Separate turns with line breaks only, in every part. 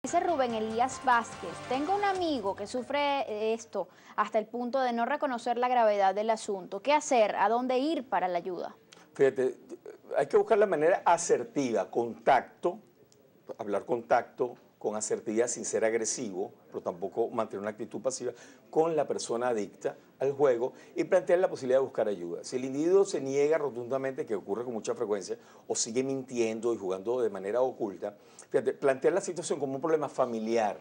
Dice Rubén Elías Vázquez, tengo un amigo que sufre esto hasta el punto de no reconocer la gravedad del asunto. ¿Qué hacer? ¿A dónde ir para la ayuda?
Fíjate, hay que buscar la manera asertiva, hablar contacto con asertividad sin ser agresivo, pero tampoco mantener una actitud pasiva con la persona adicta al juego y plantear la posibilidad de buscar ayuda. Si el individuo se niega rotundamente, que ocurre con mucha frecuencia, o sigue mintiendo y jugando de manera oculta, fíjate, plantear la situación como un problema familiar.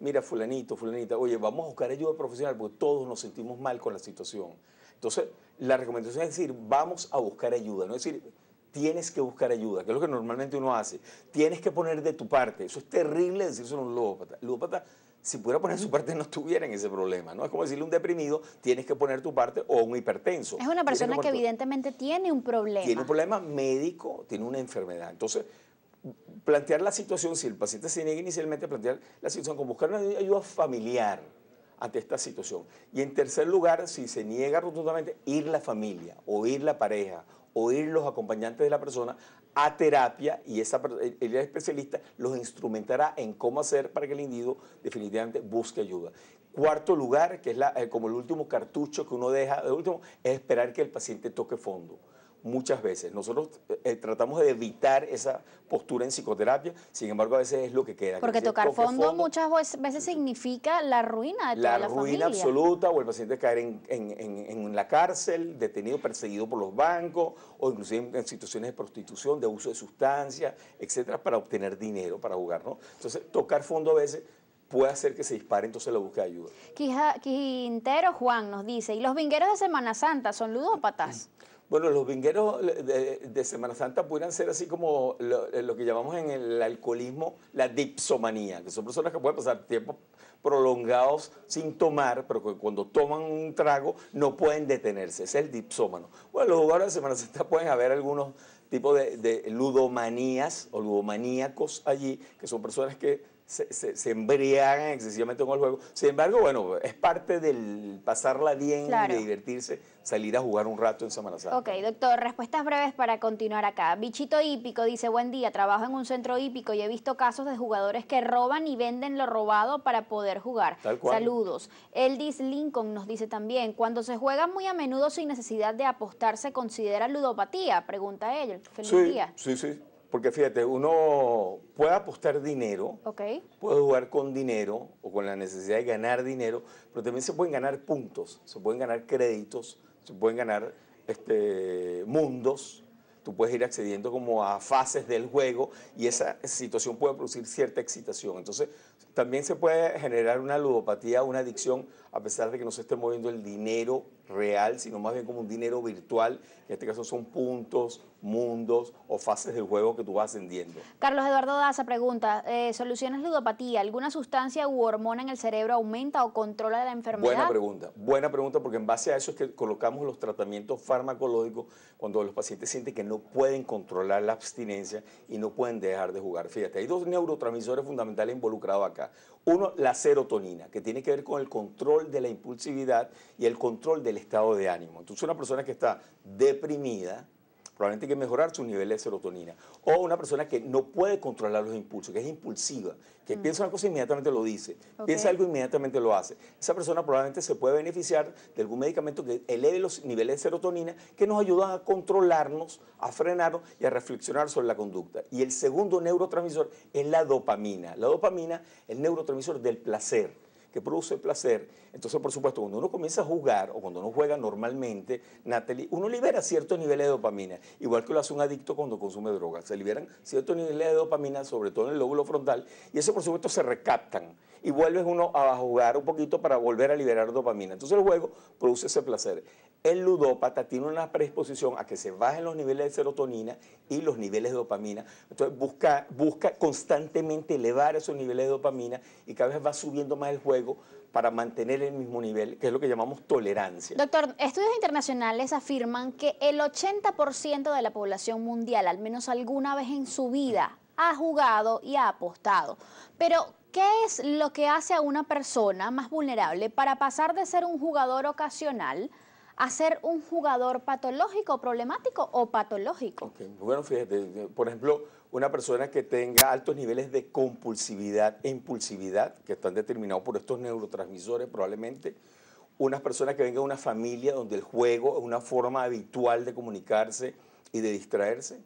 Mira, fulanito, fulanita, oye, vamos a buscar ayuda profesional porque todos nos sentimos mal con la situación. Entonces, la recomendación es decir, vamos a buscar ayuda, no es decir, tienes que buscar ayuda, que es lo que normalmente uno hace. Tienes que poner de tu parte. Eso es terrible decirlo a un ludópata. El ludópata, si pudiera poner su parte, no estuviera en ese problema, ¿no? Es como decirle a un deprimido, tienes que poner tu parte, o a un hipertenso.
Es una persona que evidentemente tiene un problema.
Tiene un problema médico, tiene una enfermedad. Entonces, plantear la situación, si el paciente se niega inicialmente, plantear la situación con buscar una ayuda familiar ante esta situación. Y en tercer lugar, si se niega rotundamente, ir la familia, o ir la pareja, o ir los acompañantes de la persona a terapia y el especialista los instrumentará en cómo hacer para que el individuo definitivamente busque ayuda. Cuarto lugar, que es como el último cartucho que uno deja, de último, es esperar que el paciente toque fondo. Muchas veces. Nosotros tratamos de evitar esa postura en psicoterapia, sin embargo a veces es lo que queda.
Porque tocar fondo muchas veces significa la ruina de toda la familia.
La ruina absoluta, o el paciente caer en la cárcel, detenido, perseguido por los bancos, o inclusive en situaciones de prostitución, de uso de sustancias, etcétera, para obtener dinero, para jugar, ¿no? Entonces, tocar fondo a veces puede hacer que se dispare entonces la búsqueda de ayuda.
Quintero Juan nos dice, ¿y los vingueros de Semana Santa son ludópatas?
Bueno, los vingueros de Semana Santa pudieran ser así como lo que llamamos en el alcoholismo la dipsomanía, que son personas que pueden pasar tiempos prolongados sin tomar, pero que cuando toman un trago no pueden detenerse, ese es el dipsómano. Bueno, los jugadores de Semana Santa pueden haber algunos tipos de ludomanías o ludomaníacos allí, que son personas que se embriagan excesivamente con el juego. Sin embargo, bueno, es parte del pasarla bien, claro, de divertirse, salir a jugar un rato en Semana Santa.
Ok, doctor, respuestas breves para continuar acá. Bichito Hípico dice, buen día, trabajo en un centro hípico y he visto casos de jugadores que roban y venden lo robado para poder jugar.
Tal cual.
Saludos. Eldis Lincoln nos dice también, cuando se juega muy a menudo sin necesidad de apostar, ¿se considera ludopatía? Pregunta él. Feliz día.
Sí, sí. Porque fíjate, uno puede apostar dinero,
okay,
puede jugar con dinero o con la necesidad de ganar dinero, pero también se pueden ganar puntos, se pueden ganar créditos, se pueden ganar mundos. Tú puedes ir accediendo como a fases del juego y esa situación puede producir cierta excitación. Entonces, también se puede generar una ludopatía, una adicción, a pesar de que no se esté moviendo el dinero real, sino más bien como un dinero virtual. En este caso son puntos, mundos o fases del juego que tú vas ascendiendo.
Carlos Eduardo Daza pregunta, ¿soluciones ludopatía? ¿Alguna sustancia u hormona en el cerebro aumenta o controla la enfermedad?
Buena pregunta, porque en base a eso es que colocamos los tratamientos farmacológicos cuando los pacientes sienten que no pueden controlar la abstinencia y no pueden dejar de jugar. Fíjate, hay dos neurotransmisores fundamentales involucrados acá. Uno, la serotonina, que tiene que ver con el control de la impulsividad y el control del estado de ánimo. Entonces, una persona que está deprimida, probablemente hay que mejorar su nivel de serotonina. O una persona que no puede controlar los impulsos, que es impulsiva, que piensa una cosa e inmediatamente lo dice, piensa algo e inmediatamente lo hace. Esa persona probablemente se puede beneficiar de algún medicamento que eleve los niveles de serotonina, que nos ayudan a controlarnos, a frenarnos y a reflexionar sobre la conducta. Y el segundo neurotransmisor es la dopamina. La dopamina es el neurotransmisor del placer, que produce placer. Entonces, por supuesto, cuando uno comienza a jugar o cuando uno juega normalmente, Natalie, uno libera ciertos niveles de dopamina, igual que lo hace un adicto cuando consume drogas. Se liberan ciertos niveles de dopamina, sobre todo en el lóbulo frontal, y eso, por supuesto, se recaptan y vuelves uno a jugar un poquito para volver a liberar dopamina. Entonces, el juego produce ese placer. El ludópata tiene una predisposición a que se bajen los niveles de serotonina y los niveles de dopamina. Entonces, busca constantemente elevar esos niveles de dopamina y cada vez va subiendo más el juego para mantener el mismo nivel, que es lo que llamamos tolerancia.
Doctor, estudios internacionales afirman que el 80% de la población mundial, al menos alguna vez en su vida, ha jugado y ha apostado. Pero, ¿qué es lo que hace a una persona más vulnerable para pasar de ser un jugador ocasional a ser un jugador patológico, problemático o patológico?
Ok, bueno, fíjate, por ejemplo, una persona que tenga altos niveles de compulsividad e impulsividad, que están determinados por estos neurotransmisores probablemente, una persona que venga de una familia donde el juego es una forma habitual de comunicarse y de distraerse,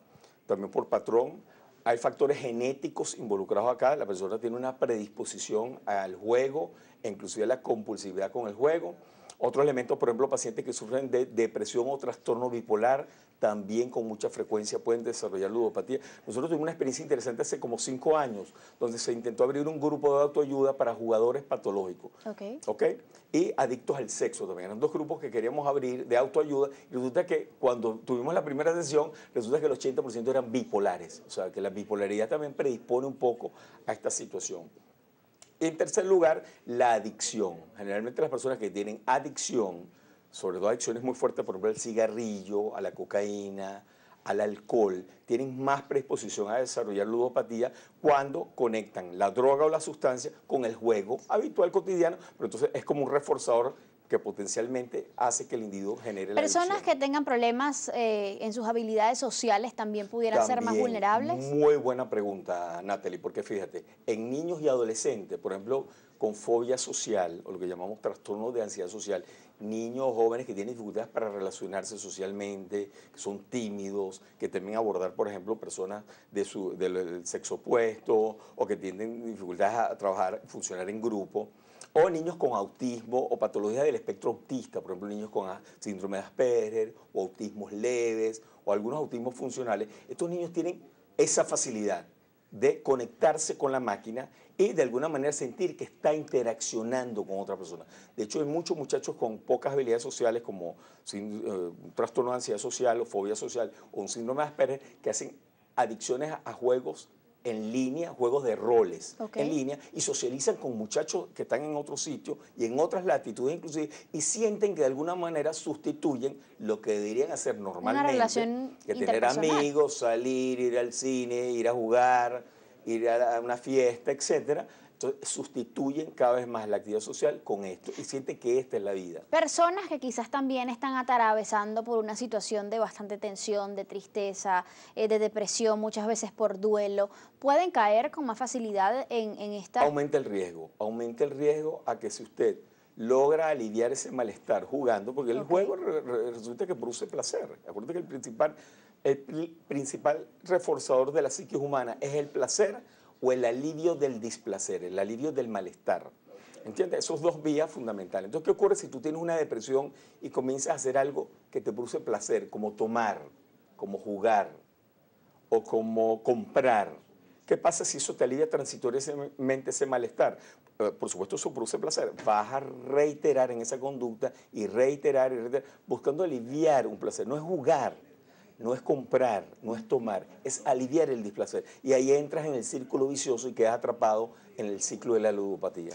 también por patrón. Hay factores genéticos involucrados acá, la persona tiene una predisposición al juego, e inclusive a la compulsividad con el juego. Otros elementos, por ejemplo, pacientes que sufren de depresión o trastorno bipolar, también con mucha frecuencia pueden desarrollar ludopatía. Nosotros tuvimos una experiencia interesante hace como 5 años, donde se intentó abrir un grupo de autoayuda para jugadores patológicos. ¿Ok? Y adictos al sexo también. Eran 2 grupos que queríamos abrir de autoayuda y resulta que cuando tuvimos la primera sesión, resulta que el 80% eran bipolares. O sea, que la bipolaridad también predispone un poco a esta situación. Y en tercer lugar, la adicción. Generalmente las personas que tienen adicción, sobre todo adicciones muy fuertes, por ejemplo, al cigarrillo, a la cocaína, al alcohol, tienen más predisposición a desarrollar ludopatía cuando conectan la droga o la sustancia con el juego habitual cotidiano, pero entonces es como un reforzador que potencialmente hace que el individuo genere la adicción.
Personas que tengan problemas en sus habilidades sociales también pudieran ser más vulnerables.
Muy buena pregunta, Natalie, porque fíjate, en niños y adolescentes, por ejemplo, con fobia social, o lo que llamamos trastorno de ansiedad social, niños o jóvenes que tienen dificultades para relacionarse socialmente, que son tímidos, que temen abordar, por ejemplo, personas del sexo opuesto, o que tienen dificultades a trabajar, funcionar en grupo, o niños con autismo o patologías del espectro autista, por ejemplo, niños con síndrome de Asperger o autismos leves o algunos autismos funcionales. Estos niños tienen esa facilidad de conectarse con la máquina y de alguna manera sentir que está interaccionando con otra persona. De hecho, hay muchos muchachos con pocas habilidades sociales como un trastorno de ansiedad social o fobia social o un síndrome de Asperger que hacen adicciones a juegos en línea, juegos de roles en línea, y socializan con muchachos que están en otro sitio y en otras latitudes inclusive, y sienten que de alguna manera sustituyen lo que deberían hacer normalmente,
una relación
que tener amigos, salir, ir al cine, ir a jugar, ir a una fiesta, etcétera. Entonces sustituyen cada vez más la actividad social con esto y sienten que esta es la vida.
Personas que quizás también están atravesando por una situación de bastante tensión, de tristeza, de depresión, muchas veces por duelo, pueden caer con más facilidad en esta...
Aumenta el riesgo a que si usted logra aliviar ese malestar jugando, porque el juego resulta que produce placer. Acuérdate que el principal reforzador de la psique humana es el placer o el alivio del displacer, el alivio del malestar. ¿Entiendes? Esos 2 vías fundamentales. Entonces, ¿qué ocurre si tú tienes una depresión y comienzas a hacer algo que te produce placer, como tomar, como jugar o como comprar? ¿Qué pasa si eso te alivia transitoriamente ese malestar? Por supuesto, eso produce placer. Vas a reiterar en esa conducta y reiterar, buscando aliviar un placer. No es jugar, no es comprar, no es tomar, es aliviar el displacer. Y ahí entras en el círculo vicioso y quedas atrapado en el ciclo de la ludopatía.